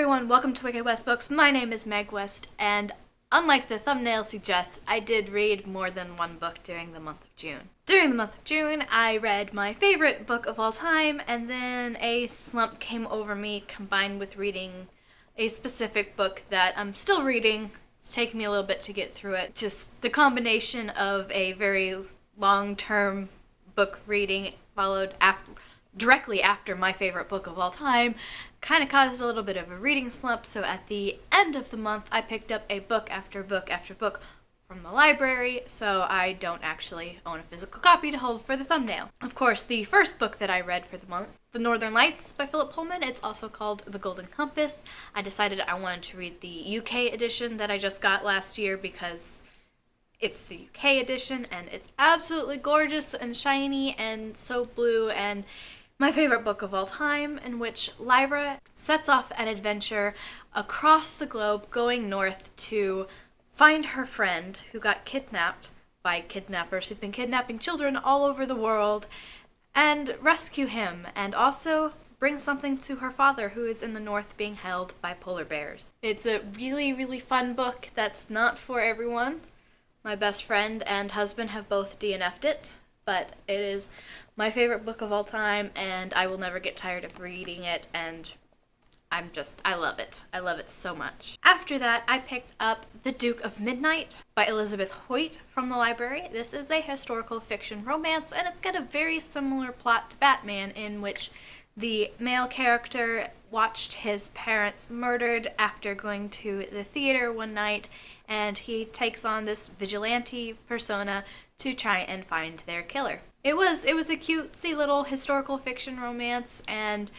everyone, welcome to Wicked.west.books. My name is Meg West, and unlike the thumbnail suggests, I did read more than one book during the month of June. During the month of June, I read my favorite book of all time, and then a slump came over me combined with reading a specific book that I'm still reading. It's taken me a little bit to get through it. Just the combination of a very long-term book reading followed directly after my favorite book of all time kind of caused a little bit of a reading slump, so at the end of the month I picked up a book after book after book from the library, so I don't actually own a physical copy to hold for the thumbnail. Of course, the first book that I read for the month, The Northern Lights by Philip Pullman. It's also called The Golden Compass. I decided I wanted to read the UK edition that I just got last year because it's the UK edition and it's absolutely gorgeous and shiny and so blue, and my favorite book of all time, in which Lyra sets off an adventure across the globe going north to find her friend who got kidnapped by kidnappers who've been kidnapping children all over the world, and rescue him, and also bring something to her father who is in the north being held by polar bears. It's a really, really fun book that's not for everyone. My best friend and husband have both DNF'd it, but it is my favorite book of all time, and I will never get tired of reading it, and I love it. I love it so much. After that, I picked up The Duke of Midnight by Elizabeth Hoyt from the library. This is a historical fiction romance, and it's got a very similar plot to Batman, in which the male character watched his parents murdered after going to the theater one night, and he takes on this vigilante persona to try and find their killer. It was a cutesy little historical fiction romance, and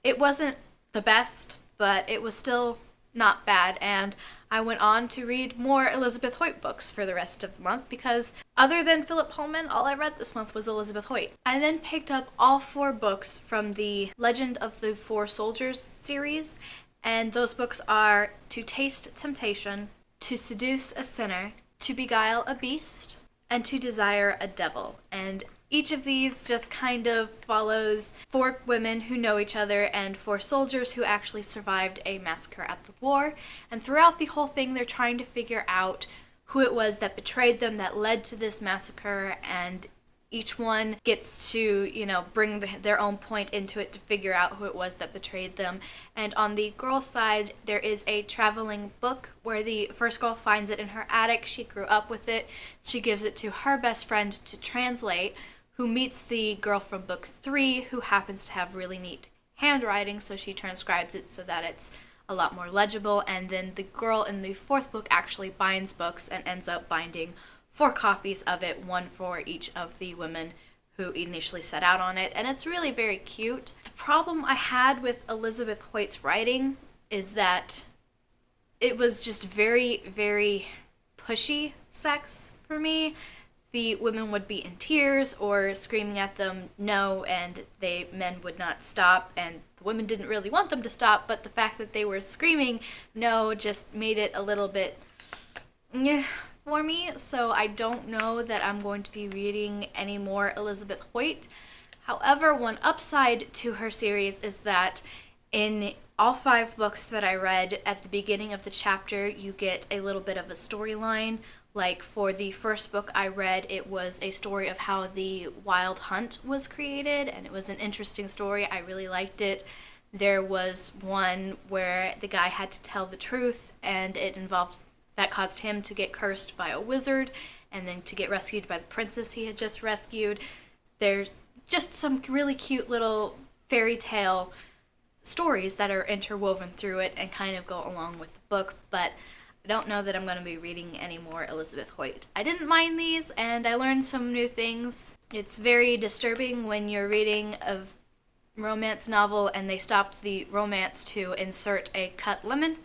it wasn't the best, but it was still not bad, and I went on to read more Elizabeth Hoyt books for the rest of the month because other than Philip Pullman, all I read this month was Elizabeth Hoyt. I then picked up all 4 books from the Legend of the Four Soldiers series, and those books are To Taste Temptation, To Seduce a Sinner, To Beguile a Beast, and To Desire a Devil. And each of these just kind of follows 4 women who know each other and 4 soldiers who actually survived a massacre at the war. And throughout the whole thing, they're trying to figure out who it was that betrayed them, that led to this massacre, and each one gets to, bring their own point into it to figure out who it was that betrayed them. And on the girl's side, there is a traveling book where the first girl finds it in her attic. She grew up with it. She gives it to her best friend to translate, who meets the girl from book 3 who happens to have really neat handwriting, so she transcribes it so that it's a lot more legible. And then the girl in the 4th book actually binds books and ends up binding 4 copies of it, one for each of the women who initially set out on it, and it's really very cute. The problem I had with Elizabeth Hoyt's writing is that it was just very, very pushy sex for me. The women would be in tears or screaming at them no, and men would not stop, and the women didn't really want them to stop, but the fact that they were screaming no just made it a little bit for me, so I don't know that I'm going to be reading any more Elizabeth Hoyt. However, one upside to her series is that in all 5 books that I read, at the beginning of the chapter, you get a little bit of a storyline. Like for the first book I read, it was a story of how the Wild Hunt was created, and it was an interesting story. I really liked it. There was one where the guy had to tell the truth, and that caused him to get cursed by a wizard, and then to get rescued by the princess he had just rescued. There's just some really cute little fairy tale stories that are interwoven through it and kind of go along with the book, but I don't know that I'm going to be reading any more Elizabeth Hoyt. I didn't mind these, and I learned some new things. It's very disturbing when you're reading a romance novel and they stop the romance to insert a cut lemon,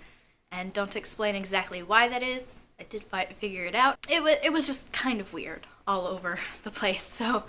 and don't explain exactly why that is. I did figure it out. It was just kind of weird all over the place, so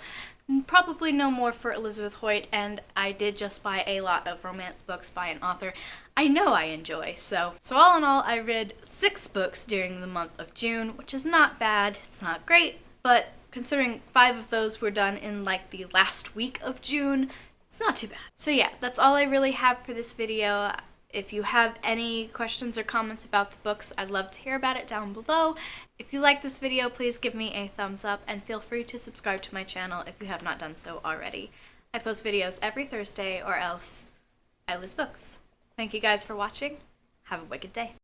probably no more for Elizabeth Hoyt, and I did just buy a lot of romance books by an author I know I enjoy. So all in all, I read 6 books during the month of June, which is not bad. It's not great, but considering 5 of those were done in like the last week of June, it's not too bad. So yeah, that's all I really have for this video. If you have any questions or comments about the books, I'd love to hear about it down below. If you like this video, please give me a thumbs up and feel free to subscribe to my channel if you have not done so already. I post videos every Thursday or else I lose books. Thank you guys for watching. Have a wicked day.